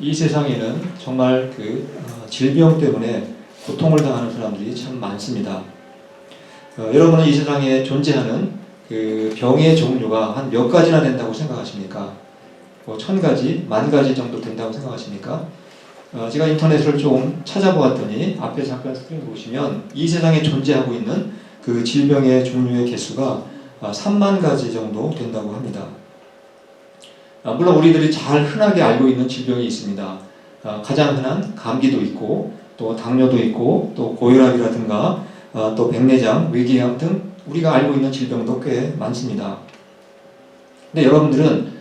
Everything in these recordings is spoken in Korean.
이 세상에는 정말 질병 때문에 고통을 당하는 사람들이 참 많습니다. 여러분은 이 세상에 존재하는 병의 종류가 한 몇 가지나 된다고 생각하십니까? 뭐 1000가지, 10,000가지 정도 된다고 생각하십니까? 제가 인터넷을 좀 찾아보았더니 앞에 잠깐 스크린 보시면 이 세상에 존재하고 있는 그 질병의 종류의 개수가 3만 가지 정도 된다고 합니다. 물론 우리들이 잘 흔하게 알고 있는 질병이 있습니다. 가장 흔한 감기도 있고 또 당뇨도 있고 또 고혈압이라든가 또 백내장, 위궤양 등 우리가 알고 있는 질병도 꽤 많습니다. 근데 여러분들은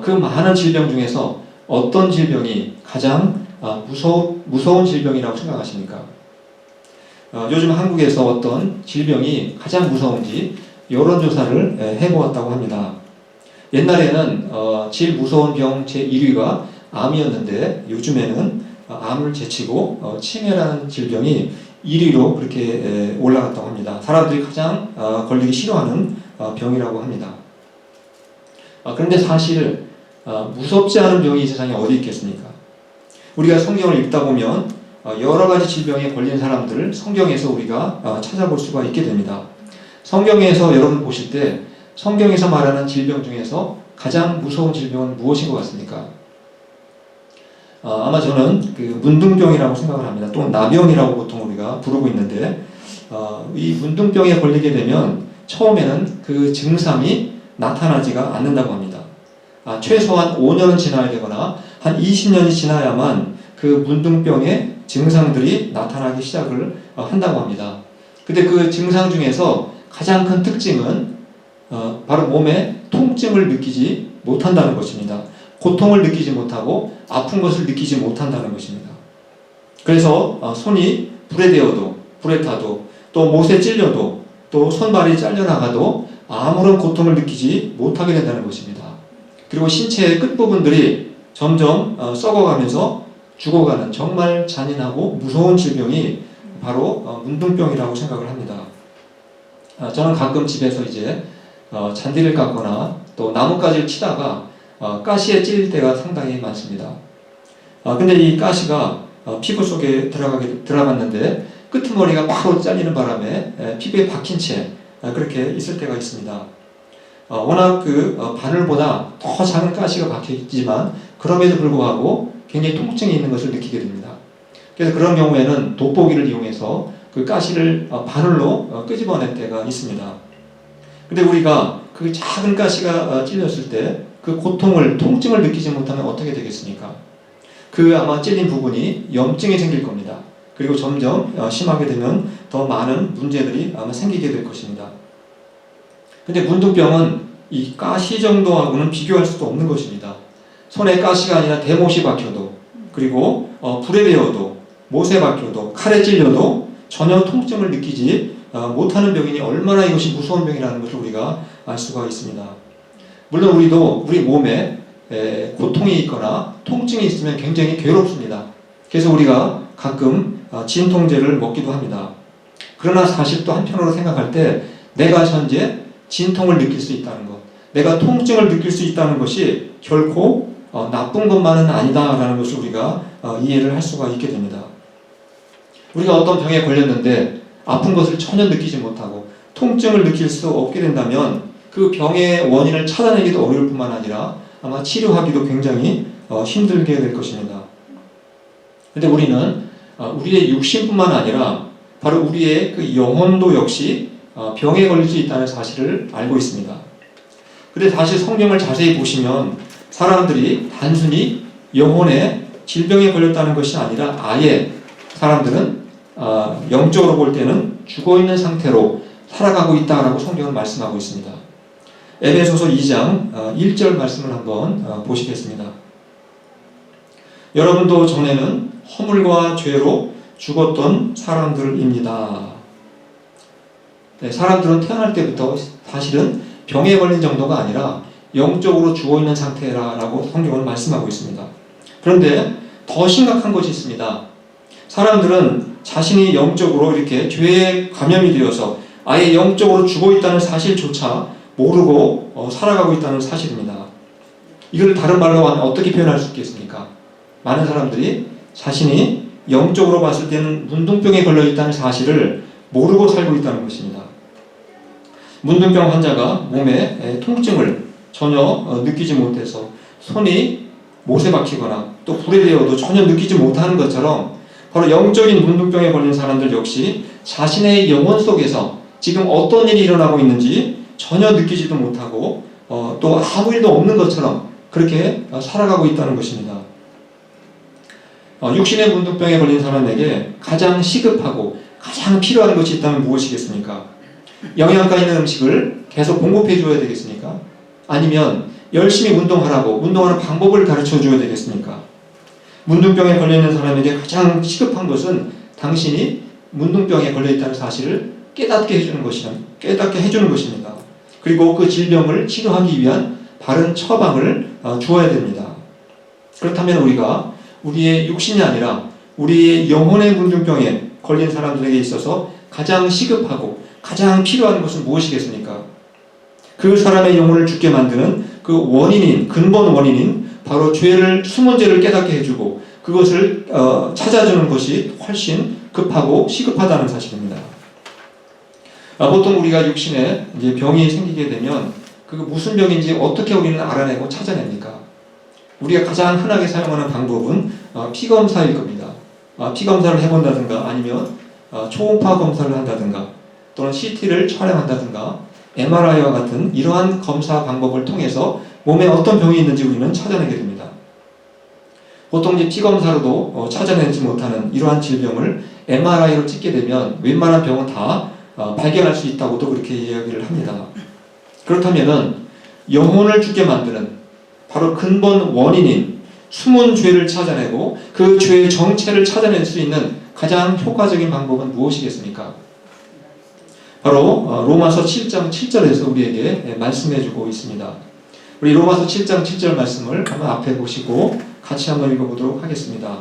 그 많은 질병 중에서 어떤 질병이 가장 무서운 질병이라고 생각하십니까? 요즘 한국에서 어떤 질병이 가장 무서운지 여론조사를 해보았다고 합니다. 옛날에는 제일 무서운 병 제1위가 암이었는데 요즘에는 암을 제치고 치매라는 질병이 1위로 그렇게 올라갔다고 합니다. 사람들이 가장 걸리기 싫어하는 병이라고 합니다. 그런데 사실 무섭지 않은 병이 이 세상에 어디 있겠습니까? 우리가 성경을 읽다 보면 여러 가지 질병에 걸린 사람들을 성경에서 우리가 찾아볼 수가 있게 됩니다. 성경에서 여러분 보실 때 성경에서 말하는 질병 중에서 가장 무서운 질병은 무엇인 것 같습니까? 아마 저는 문둥병이라고 생각을 합니다. 또는 나병이라고 보통 우리가 부르고 있는데 이 문둥병에 걸리게 되면 처음에는 그 증상이 나타나지가 않는다고 합니다. 최소한 5년은 지나야 되거나 한 20년이 지나야만 그 문둥병의 증상들이 나타나기 시작을 한다고 합니다. 근데 그 증상 중에서 가장 큰 특징은 바로 몸에 통증을 느끼지 못한다는 것입니다. 고통을 느끼지 못하고 아픈 것을 느끼지 못한다는 것입니다. 그래서 손이 불에 데어도, 불에 타도, 또 못에 찔려도, 또 손발이 잘려나가도 아무런 고통을 느끼지 못하게 된다는 것입니다. 그리고 신체의 끝부분들이 점점 썩어가면서 죽어가는 정말 잔인하고 무서운 질병이 바로 문둥병이라고 생각을 합니다. 저는 가끔 집에서 이제 잔디를 깎거나 또 나뭇가지를 치다가 가시에 찔릴 때가 상당히 많습니다. 근데 이 가시가 피부 속에 들어갔는데 끄트머리가 바로 잘리는 바람에 피부에 박힌 채 그렇게 있을 때가 있습니다. 워낙 바늘보다 더 작은 가시가 박혀 있지만 그럼에도 불구하고 굉장히 통증이 있는 것을 느끼게 됩니다. 그래서 그런 경우에는 돋보기를 이용해서 그 가시를 바늘로 끄집어낼 때가 있습니다. 근데 우리가 그 작은 가시가 찔렸을 때 그 고통을, 통증을 느끼지 못하면 어떻게 되겠습니까? 아마 찔린 부분이 염증이 생길 겁니다. 그리고 점점 심하게 되면 더 많은 문제들이 아마 생기게 될 것입니다. 근데 문둥병은 이 가시 정도하고는 비교할 수도 없는 것입니다. 손에 가시가 아니라 대못이 박혀도, 그리고 불에 데어도, 못에 박혀도, 칼에 찔려도 전혀 통증을 느끼지 못하는 병이니 얼마나 이것이 무서운 병이라는 것을 우리가 알 수가 있습니다. 물론 우리도 우리 몸에 고통이 있거나 통증이 있으면 굉장히 괴롭습니다. 그래서 우리가 가끔 진통제를 먹기도 합니다. 그러나 사실 또 한편으로 생각할 때 내가 현재 진통을 느낄 수 있다는 것, 내가 통증을 느낄 수 있다는 것이 결코 나쁜 것만은 아니다라는 것을 우리가 이해를 할 수가 있게 됩니다. 우리가 어떤 병에 걸렸는데 아픈 것을 전혀 느끼지 못하고 통증을 느낄 수 없게 된다면 그 병의 원인을 찾아내기도 어려울 뿐만 아니라 아마 치료하기도 굉장히 힘들게 될 것입니다. 그런데 우리는 우리의 육신뿐만 아니라 바로 우리의 그 영혼도 역시 병에 걸릴 수 있다는 사실을 알고 있습니다. 그런데 사실 성경을 자세히 보시면 사람들이 단순히 영혼에 질병에 걸렸다는 것이 아니라 아예 사람들은 영적으로 볼 때는 죽어있는 상태로 살아가고 있다라고 성경은 말씀하고 있습니다. 에베소서 2장 1절 말씀을 한번 보시겠습니다. 여러분도 전에는 허물과 죄로 죽었던 사람들입니다. 네, 사람들은 태어날 때부터 사실은 병에 걸린 정도가 아니라 영적으로 죽어있는 상태라고 성경은 말씀하고 있습니다. 그런데 더 심각한 것이 있습니다. 사람들은 자신이 영적으로 이렇게 죄에 감염이 되어서 아예 영적으로 죽어있다는 사실조차 모르고 살아가고 있다는 사실입니다. 이걸 다른 말로 하면 어떻게 표현할 수 있겠습니까? 많은 사람들이 자신이 영적으로 봤을 때는 문둥병에 걸려 있다는 사실을 모르고 살고 있다는 것입니다. 문둥병 환자가 몸에 통증을 전혀 느끼지 못해서 손이 못에 박히거나 또 불에 대어도 전혀 느끼지 못하는 것처럼 바로 영적인 문둥병에 걸린 사람들 역시 자신의 영혼 속에서 지금 어떤 일이 일어나고 있는지 전혀 느끼지도 못하고 또 아무 일도 없는 것처럼 그렇게 살아가고 있다는 것입니다. 육신의 문둥병에 걸린 사람에게 가장 시급하고 가장 필요한 것이 있다면 무엇이겠습니까? 영양가 있는 음식을 계속 공급해 줘야 되겠습니까? 아니면 열심히 운동하라고 운동하는 방법을 가르쳐 줘야 되겠습니까? 문둥병에 걸려있는 사람에게 가장 시급한 것은 당신이 문둥병에 걸려있다는 사실을 깨닫게 해주는 것입니다. 그리고 그 질병을 치료하기 위한 바른 처방을 주어야 됩니다. 그렇다면 우리가 우리의 육신이 아니라 우리의 영혼의 문둥병에 걸린 사람들에게 있어서 가장 시급하고 가장 필요한 것은 무엇이겠습니까? 그 사람의 영혼을 죽게 만드는 그 원인인, 근본 원인인 바로 죄를, 숨은 죄를 깨닫게 해주고 그것을 찾아주는 것이 훨씬 급하고 시급하다는 사실입니다. 보통 우리가 육신에 이제 병이 생기게 되면 그 무슨 병인지 어떻게 우리는 알아내고 찾아냅니까? 우리가 가장 흔하게 사용하는 방법은 피검사일 겁니다. 피검사를 해본다든가 아니면 초음파 검사를 한다든가 또는 CT를 촬영한다든가 MRI와 같은 이러한 검사 방법을 통해서 몸에 어떤 병이 있는지 우리는 찾아내게 됩니다. 보통 이제 피검사로도 찾아내지 못하는 이러한 질병을 MRI로 찍게 되면 웬만한 병은 다 발견할 수 있다고도 그렇게 이야기를 합니다. 그렇다면은 영혼을 죽게 만드는 바로 근본 원인인 숨은 죄를 찾아내고 그 죄의 정체를 찾아낼 수 있는 가장 효과적인 방법은 무엇이겠습니까? 바로 로마서 7장 7절에서 우리에게 말씀해주고 있습니다. 우리 로마서 7장 7절 말씀을 한번 앞에 보시고 같이 한번 읽어보도록 하겠습니다.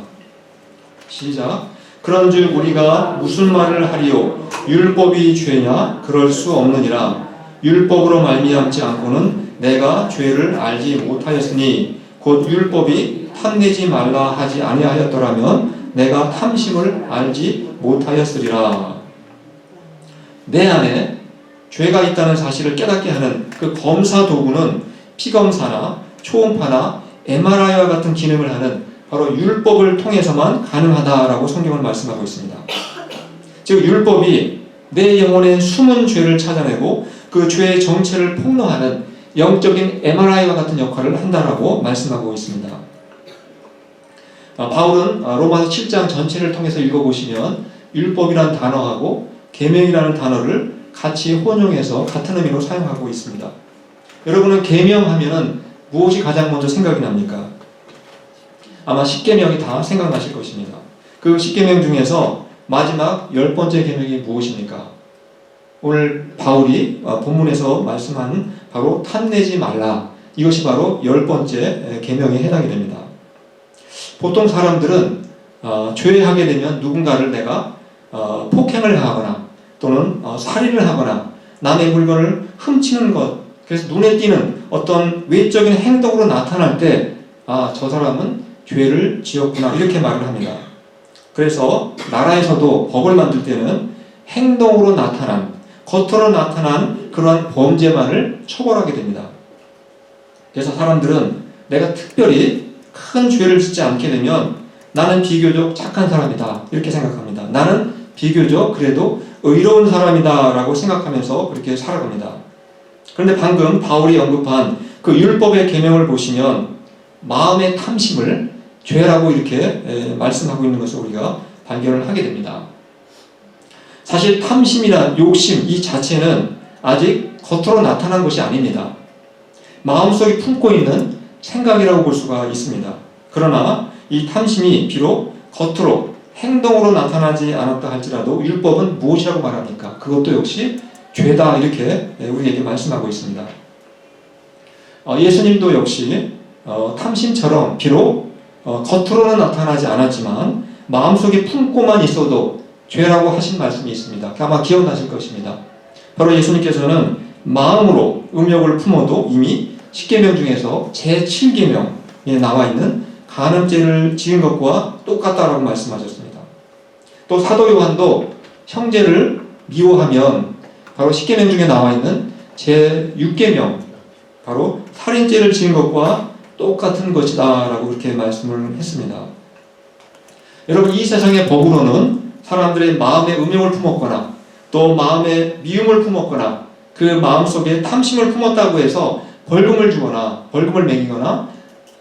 시작. 그런즉 우리가 무슨 말을 하리요? 율법이 죄냐? 그럴 수 없느니라. 율법으로 말미암지 않고는 내가 죄를 알지 못하였으니 곧 율법이 탐내지 말라 하지 아니하였더라면 내가 탐심을 알지 못하였으리라. 내 안에 죄가 있다는 사실을 깨닫게 하는 그 검사 도구는 피검사나 초음파나 MRI와 같은 기능을 하는 바로 율법을 통해서만 가능하다라고 성경은 말씀하고 있습니다. 즉 율법이 내 영혼의 숨은 죄를 찾아내고 그 죄의 정체를 폭로하는 영적인 MRI와 같은 역할을 한다라고 말씀하고 있습니다. 바울은 로마서 7장 전체를 통해서 읽어보시면 율법이라는 단어하고 계명이라는 단어를 같이 혼용해서 같은 의미로 사용하고 있습니다. 여러분은 계명하면은 무엇이 가장 먼저 생각이 납니까? 아마 10계명이 다 생각나실 것입니다. 그 10계명 중에서 마지막 10번째 계명이 무엇입니까? 오늘 바울이 본문에서 말씀한 바로 탐내지 말라. 이것이 바로 10번째 계명에 해당이 됩니다. 보통 사람들은 죄하게 되면 누군가를 내가 폭행을 하거나 또는 살인을 하거나 남의 물건을 훔치는 것, 그래서 눈에 띄는 어떤 외적인 행동으로 나타날 때 저 사람은 죄를 지었구나 이렇게 말을 합니다. 그래서 나라에서도 법을 만들 때는 행동으로 나타난, 겉으로 나타난 그러한 범죄만을 처벌하게 됩니다. 그래서 사람들은 내가 특별히 큰 죄를 짓지 않게 되면 나는 비교적 착한 사람이다 이렇게 생각합니다. 나는 비교적 그래도 의로운 사람이다 라고 생각하면서 그렇게 살아갑니다. 그런데 방금 바울이 언급한 그 율법의 계명을 보시면 마음의 탐심을 죄라고 이렇게 말씀하고 있는 것을 우리가 발견을 하게 됩니다. 사실 탐심이나 욕심 이 자체는 아직 겉으로 나타난 것이 아닙니다. 마음속에 품고 있는 생각이라고 볼 수가 있습니다. 그러나 이 탐심이 비록 겉으로 행동으로 나타나지 않았다 할지라도 율법은 무엇이라고 말합니까? 그것도 역시 죄다 이렇게 우리에게 말씀하고 있습니다. 예수님도 역시 탐심처럼 비록 겉으로는 나타나지 않았지만 마음속에 품고만 있어도 죄라고 하신 말씀이 있습니다. 아마 기억나실 것입니다. 바로 예수님께서는 마음으로 음욕을 품어도 이미 10계명 중에서 제7계명에 나와 있는 간음죄를 지은 것과 똑같다라고 말씀하셨습니다. 또 사도 요한도 형제를 미워하면 바로 십계명 중에 나와 있는 제6계명, 바로 살인죄를 지은 것과 똑같은 것이다 라고 그렇게 말씀을 했습니다. 여러분, 이 세상의 법으로는 사람들의 마음에 음욕을 품었거나 또 마음에 미움을 품었거나 그 마음속에 탐심을 품었다고 해서 벌금을 주거나 벌금을 매기거나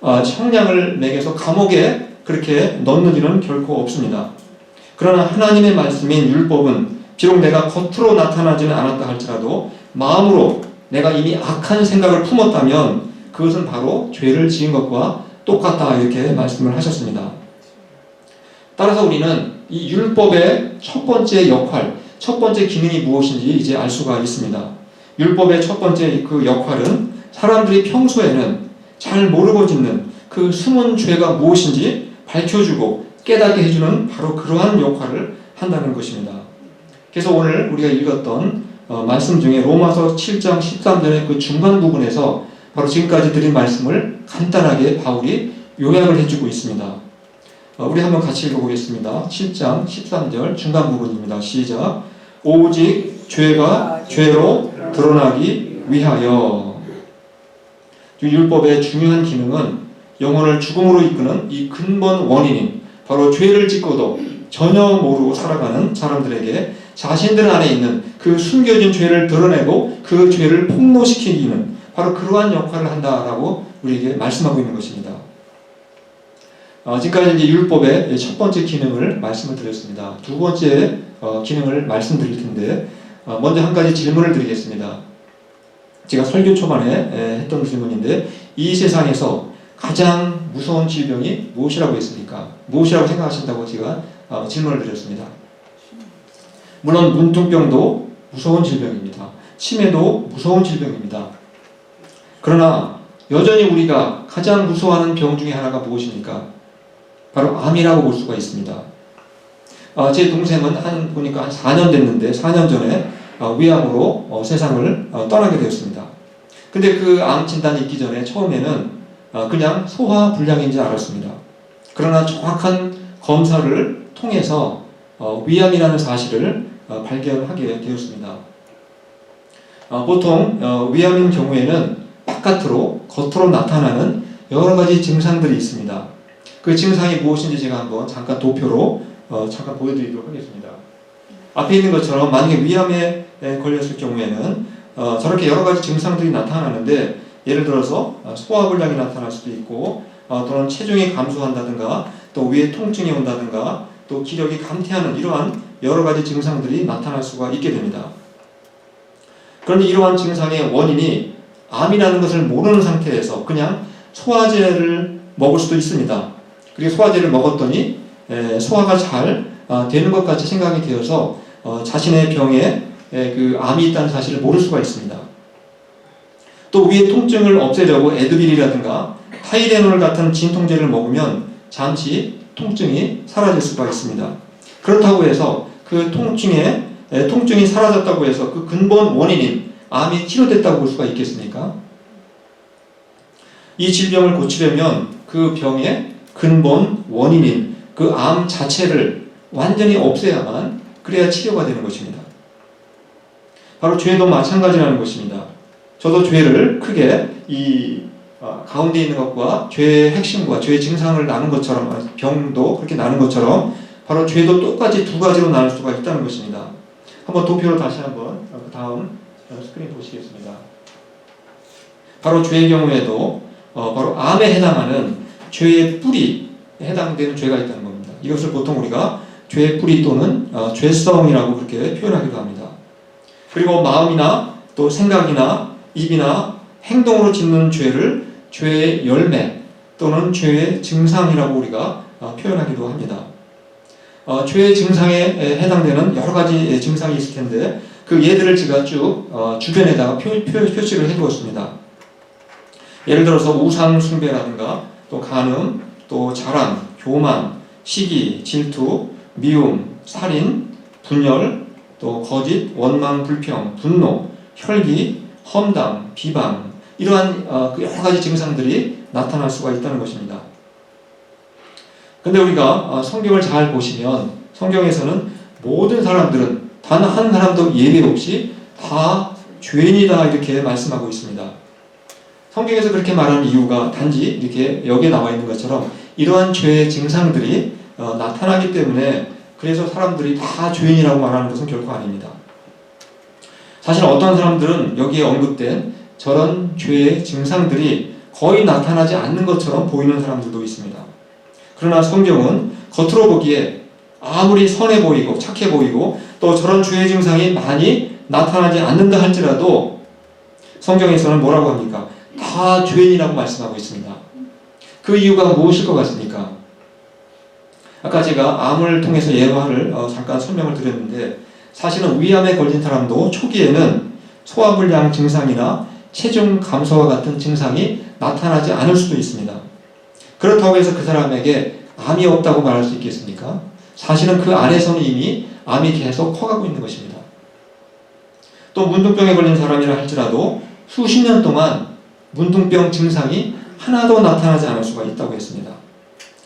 형량을 매겨서 감옥에 그렇게 넣는 일은 결코 없습니다. 그러나 하나님의 말씀인 율법은 비록 내가 겉으로 나타나지는 않았다 할지라도 마음으로 내가 이미 악한 생각을 품었다면 그것은 바로 죄를 지은 것과 똑같다 이렇게 말씀을 하셨습니다. 따라서 우리는 이 율법의 첫 번째 역할, 첫 번째 기능이 무엇인지 이제 알 수가 있습니다. 율법의 첫 번째 그 역할은 사람들이 평소에는 잘 모르고 짓는 그 숨은 죄가 무엇인지 밝혀주고 깨닫게 해주는 바로 그러한 역할을 한다는 것입니다. 그래서 오늘 우리가 읽었던 말씀 중에 로마서 7장 13절의 그 중간 부분에서 바로 지금까지 드린 말씀을 간단하게 바울이 요약을 해주고 있습니다. 우리 한번 같이 읽어보겠습니다. 7장 13절 중간 부분입니다. 시작. 오직 죄가 죄로 드러나기 위하여. 율법의 중요한 기능은 영혼을 죽음으로 이끄는 이 근본 원인인 바로 죄를 짓고도 전혀 모르고 살아가는 사람들에게 자신들 안에 있는 그 숨겨진 죄를 드러내고 그 죄를 폭로시키기는 바로 그러한 역할을 한다라고 우리에게 말씀하고 있는 것입니다. 지금까지 이제 율법의 첫 번째 기능을 말씀을 드렸습니다. 두 번째 기능을 말씀드릴 텐데 먼저 한 가지 질문을 드리겠습니다. 제가 설교 초반에 했던 질문인데 이 세상에서 가장 무서운 질병이 무엇이라고 했습니까? 무엇이라고 생각하신다고 제가 질문을 드렸습니다. 물론 문둥병도 무서운 질병입니다. 치매도 무서운 질병입니다. 그러나 여전히 우리가 가장 무서워하는 병 중에 하나가 무엇입니까? 바로 암이라고 볼 수가 있습니다. 제 동생은 보니까 한 4년 됐는데 4년 전에 위암으로 세상을 떠나게 되었습니다. 근데 그 암 진단이 있기 전에 처음에는 그냥 소화불량인지 알았습니다. 그러나 정확한 검사를 통해서 위암이라는 사실을 발견하게 되었습니다. 보통 위암인 경우에는 바깥으로 겉으로 나타나는 여러 가지 증상들이 있습니다. 그 증상이 무엇인지 제가 한번 잠깐 도표로 잠깐 보여드리도록 하겠습니다. 앞에 있는 것처럼 만약에 위암에 걸렸을 경우에는 저렇게 여러 가지 증상들이 나타나는데 예를 들어서 소화불량이 나타날 수도 있고 또는 체중이 감소한다든가 또 위에 통증이 온다든가 또 기력이 감퇴하는 이러한 여러 가지 증상들이 나타날 수가 있게 됩니다. 그런데 이러한 증상의 원인이 암이라는 것을 모르는 상태에서 그냥 소화제를 먹을 수도 있습니다. 그리고 소화제를 먹었더니 소화가 잘 되는 것 같이 생각이 되어서 자신의 병에 그 암이 있다는 사실을 모를 수가 있습니다. 또 위의 통증을 없애려고 에드빌이라든가 타이레놀 같은 진통제를 먹으면 잠시 통증이 사라질 수가 있습니다. 그렇다고 해서 그 통증이 사라졌다고 해서 그 근본 원인인 암이 치료됐다고 볼 수가 있겠습니까? 이 질병을 고치려면 그 병의 근본 원인인 그 암 자체를 완전히 없애야만 그래야 치료가 되는 것입니다. 바로 죄도 마찬가지라는 것입니다. 저도 죄를 크게 이 가운데 있는 것과 죄의 핵심과 죄의 증상을 나눈 것처럼 병도 그렇게 나눈 것처럼 바로 죄도 똑같이 두 가지로 나눌 수가 있다는 것입니다. 한번 도표로 다시 한번 그 다음 스크린 보시겠습니다. 바로 죄의 경우에도 바로 암에 해당하는 죄의 뿌리에 해당되는 죄가 있다는 겁니다. 이것을 보통 우리가 죄의 뿌리 또는 죄성이라고 그렇게 표현하기도 합니다. 그리고 마음이나 또 생각이나 입이나 행동으로 짓는 죄를 죄의 열매 또는 죄의 증상이라고 우리가 표현하기도 합니다. 죄의 증상에 해당되는 여러 가지 증상이 있을 텐데 그 예들을 제가 쭉 주변에다가 표시를 해두었습니다. 예를 들어서 우상 숭배라든가 또 간음, 또 자랑, 교만, 시기, 질투, 미움, 살인, 분열, 또 거짓, 원망, 불평, 분노, 혈기, 험담, 비방 이러한 여러 가지 증상들이 나타날 수가 있다는 것입니다. 근데 우리가 성경을 잘 보시면 성경에서는 모든 사람들은 단 한 사람도 예외 없이 다 죄인이다 이렇게 말씀하고 있습니다. 성경에서 그렇게 말하는 이유가 단지 이렇게 여기에 나와 있는 것처럼 이러한 죄의 증상들이 나타나기 때문에 그래서 사람들이 다 죄인이라고 말하는 것은 결코 아닙니다. 사실 어떤 사람들은 여기에 언급된 저런 죄의 증상들이 거의 나타나지 않는 것처럼 보이는 사람들도 있습니다. 그러나 성경은 겉으로 보기에 아무리 선해 보이고 착해 보이고 또 저런 죄의 증상이 많이 나타나지 않는다 할지라도 성경에서는 뭐라고 합니까? 다 죄인이라고 말씀하고 있습니다. 그 이유가 무엇일 것 같습니까? 아까 제가 암을 통해서 예화를 잠깐 설명을 드렸는데 사실은 위암에 걸린 사람도 초기에는 소화불량 증상이나 체중 감소와 같은 증상이 나타나지 않을 수도 있습니다. 그렇다고 해서 그 사람에게 암이 없다고 말할 수 있겠습니까? 사실은 그 안에서는 이미 암이 계속 커가고 있는 것입니다. 또 문둥병에 걸린 사람이라 할지라도 수십 년 동안 문둥병 증상이 하나도 나타나지 않을 수가 있다고 했습니다.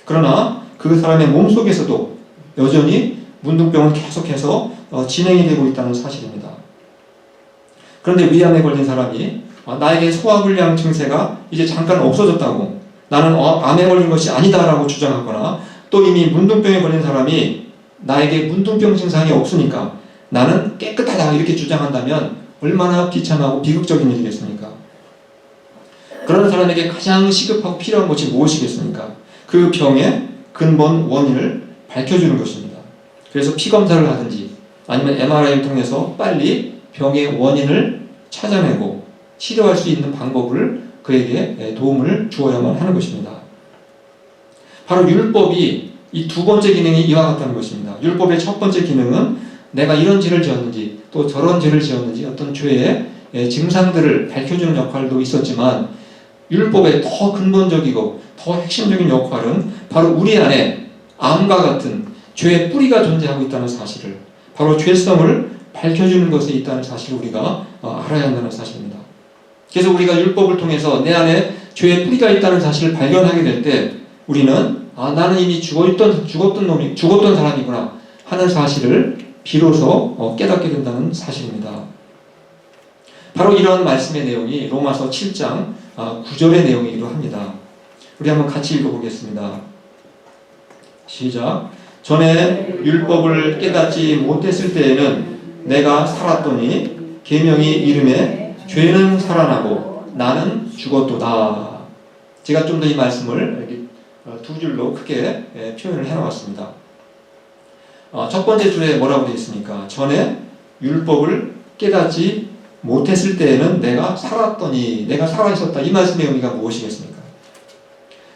그러나 그 사람의 몸속에서도 여전히 문둥병은 계속해서 진행이 되고 있다는 사실입니다. 그런데 위암에 걸린 사람이 나에게 소화불량 증세가 이제 잠깐 없어졌다고 나는 암에 걸린 것이 아니다라고 주장하거나 또 이미 문둥병에 걸린 사람이 나에게 문둥병 증상이 없으니까 나는 깨끗하다 이렇게 주장한다면 얼마나 비참하고 비극적인 일이겠습니까? 그런 사람에게 가장 시급하고 필요한 것이 무엇이겠습니까? 그 병의 근본 원인을 밝혀주는 것입니다. 그래서 피검사를 하든지 아니면 MRI를 통해서 빨리 병의 원인을 찾아내고 치료할 수 있는 방법을 그에게 도움을 주어야만 하는 것입니다. 바로 율법이 이 두 번째 기능이 이와 같다는 것입니다. 율법의 첫 번째 기능은 내가 이런 죄를 지었는지 또 저런 죄를 지었는지 어떤 죄의 증상들을 밝혀주는 역할도 있었지만 율법의 더 근본적이고 더 핵심적인 역할은 바로 우리 안에 암과 같은 죄의 뿌리가 존재하고 있다는 사실을 바로 죄성을 밝혀주는 것에 있다는 사실을 우리가 알아야 한다는 사실입니다. 그래서 우리가 율법을 통해서 내 안에 죄의 뿌리가 있다는 사실을 발견하게 될 때 우리는 나는 이미 죽었던 사람이구나 하는 사실을 비로소 깨닫게 된다는 사실입니다. 바로 이런 말씀의 내용이 로마서 7장 9절의 내용이기도 합니다. 우리 한번 같이 읽어보겠습니다. 시작. 전에 율법을 깨닫지 못했을 때에는 내가 살았더니 계명이 이름에 죄는 살아나고 나는 죽었도다. 제가 좀 더 이 말씀을 두 줄로 크게 표현을 해놓았습니다. 첫 번째 줄에 뭐라고 되어 있습니까? 전에 율법을 깨닫지 못했을 때에는 내가 살았더니 내가 살아있었다. 이 말씀의 의미가 무엇이겠습니까?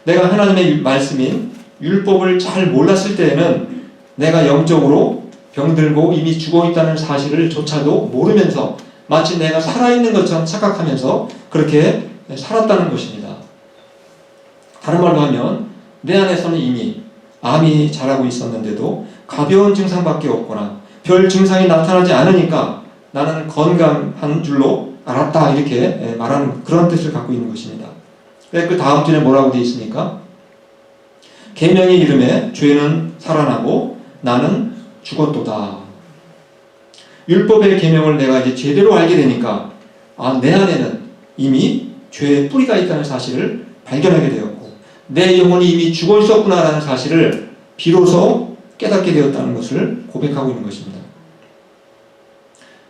내가 하나님의 말씀인 율법을 잘 몰랐을 때에는 내가 영적으로 병들고 이미 죽어있다는 사실을 조차도 모르면서 마치 내가 살아있는 것처럼 착각하면서 그렇게 살았다는 것입니다. 다른 말로 하면 내 안에서는 이미 암이 자라고 있었는데도 가벼운 증상밖에 없거나 별 증상이 나타나지 않으니까 나는 건강한 줄로 알았다 이렇게 말하는 그런 뜻을 갖고 있는 것입니다. 그 다음 줄에 뭐라고 되어 있습니까? 계명의 이름에 죄는 살아나고 나는 죽었도다. 율법의 계명을 내가 이제 제대로 알게 되니까 내 안에는 이미 죄의 뿌리가 있다는 사실을 발견하게 되었고 내 영혼이 이미 죽어 있었구나라는 사실을 비로소 깨닫게 되었다는 것을 고백하고 있는 것입니다.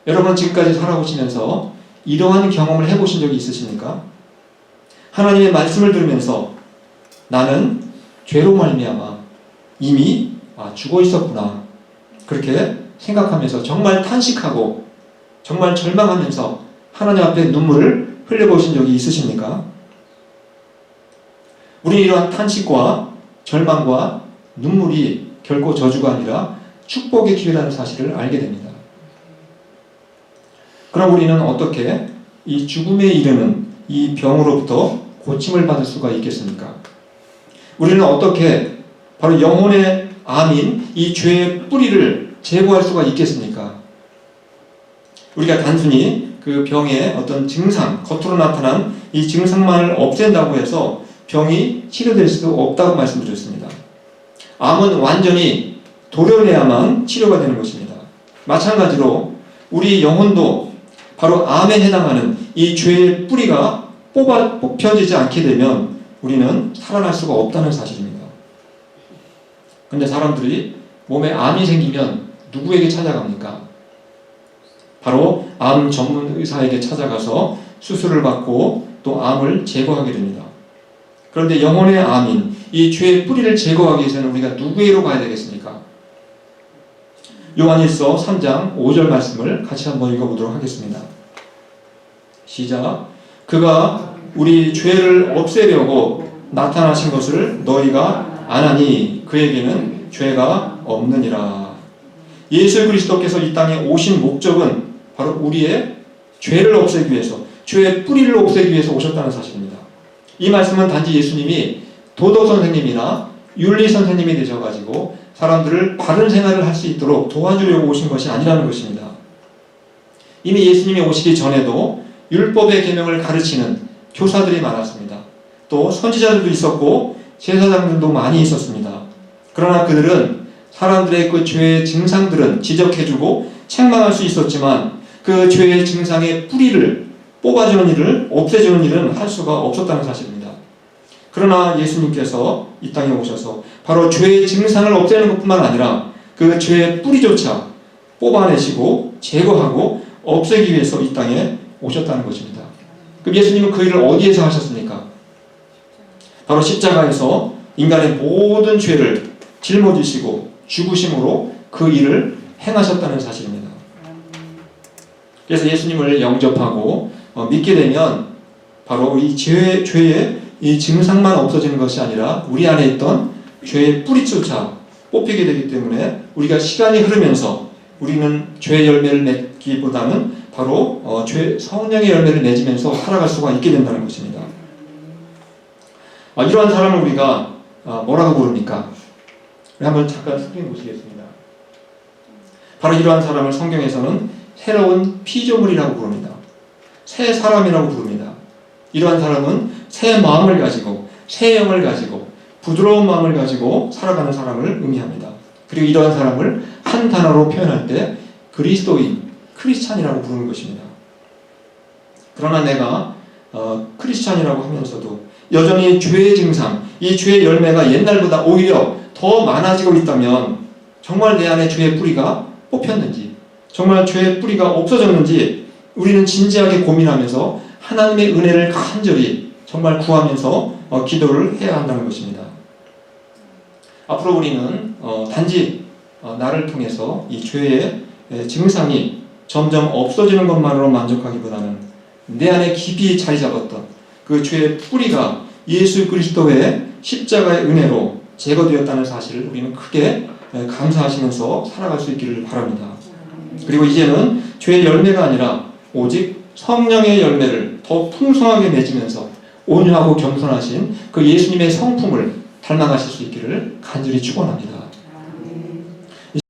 여러분 지금까지 살아오시면서 이러한 경험을 해보신 적이 있으십니까? 하나님의 말씀을 들으면서 나는 죄로 말미암아 이미 죽어 있었구나 그렇게 생각하면서 정말 탄식하고 정말 절망하면서 하나님 앞에 눈물을 흘려보신 적이 있으십니까? 우리는 이러한 탄식과 절망과 눈물이 결코 저주가 아니라 축복의 기회라는 사실을 알게 됩니다. 그럼 우리는 어떻게 이 죽음에 이르는 이 병으로부터 고침을 받을 수가 있겠습니까? 우리는 어떻게 바로 영혼의 암인 이 죄의 뿌리를 제거할 수가 있겠습니까? 우리가 단순히 그 병의 어떤 증상, 겉으로 나타난 이 증상만을 없앤다고 해서 병이 치료될 수도 없다고 말씀드렸습니다. 암은 완전히 도려내야만 치료가 되는 것입니다. 마찬가지로 우리 영혼도 바로 암에 해당하는 이 죄의 뿌리가 뽑혀지지 않게 되면 우리는 살아날 수가 없다는 사실입니다. 그런데 사람들이 몸에 암이 생기면 누구에게 찾아갑니까? 바로 암 전문 의사에게 찾아가서 수술을 받고 또 암을 제거하게 됩니다. 그런데 영혼의 암인 이 죄의 뿌리를 제거하기 위해서는 우리가 누구에게로 가야 되겠습니까? 요한일서 3장 5절 말씀을 같이 한번 읽어보도록 하겠습니다. 시작. 그가 우리 죄를 없애려고 나타나신 것을 너희가 아나니 그에게는 죄가 없느니라. 예수 그리스도께서 이 땅에 오신 목적은 바로 우리의 죄를 없애기 위해서, 죄의 뿌리를 없애기 위해서 오셨다는 사실입니다. 이 말씀은 단지 예수님이 도덕 선생님이나 윤리 선생님이 되셔가지고 사람들을 바른 생활을 할 수 있도록 도와주려고 오신 것이 아니라는 것입니다. 이미 예수님이 오시기 전에도 율법의 계명을 가르치는 교사들이 많았습니다. 또 선지자들도 있었고 제사장들도 많이 있었습니다. 그러나 그들은 사람들의 그 죄의 증상들은 지적해주고 책망할 수 있었지만 그 죄의 증상의 뿌리를 뽑아주는 일을, 없애주는 일은 할 수가 없었다는 사실입니다. 그러나 예수님께서 이 땅에 오셔서 바로 죄의 증상을 없애는 것뿐만 아니라 그 죄의 뿌리조차 뽑아내시고 제거하고 없애기 위해서 이 땅에 오셨다는 것입니다. 그럼 예수님은 그 일을 어디에서 하셨습니까? 바로 십자가에서 인간의 모든 죄를 짊어지시고 죽으심으로 그 일을 행하셨다는 사실입니다. 그래서 예수님을 영접하고 믿게 되면 바로 이 죄의 이 증상만 없어지는 것이 아니라 우리 안에 있던 죄의 뿌리조차 뽑히게 되기 때문에 우리가 시간이 흐르면서 우리는 죄의 열매를 맺기보다는 바로 성령의 열매를 맺으면서 살아갈 수가 있게 된다는 것입니다. 이러한 사람을 우리가 뭐라고 부릅니까? 한번 잠깐 스크린 보시겠습니다. 바로 이러한 사람을 성경에서는 새로운 피조물이라고 부릅니다. 새 사람이라고 부릅니다. 이러한 사람은 새 마음을 가지고 새 영을 가지고 부드러운 마음을 가지고 살아가는 사람을 의미합니다. 그리고 이러한 사람을 한 단어로 표현할 때 그리스도인, 크리스찬이라고 부르는 것입니다. 그러나 내가 크리스찬이라고 하면서도 여전히 죄의 증상, 이 죄의 열매가 옛날보다 오히려 더 많아지고 있다면 정말 내 안에 죄의 뿌리가 뽑혔는지, 정말 죄의 뿌리가 없어졌는지 우리는 진지하게 고민하면서 하나님의 은혜를 간절히 정말 구하면서 기도를 해야 한다는 것입니다. 앞으로 우리는 단지 나를 통해서 이 죄의 증상이 점점 없어지는 것만으로 만족하기보다는 내 안에 깊이 자리 잡았던 그 죄의 뿌리가 예수 그리스도의 십자가의 은혜로 제거되었다는 사실을 우리는 크게 감사하시면서 살아갈 수 있기를 바랍니다. 그리고 이제는 죄의 열매가 아니라 오직 성령의 열매를 더 풍성하게 맺으면서 온유하고 겸손하신 그 예수님의 성품을 닮아가실 수 있기를 간절히 축원합니다.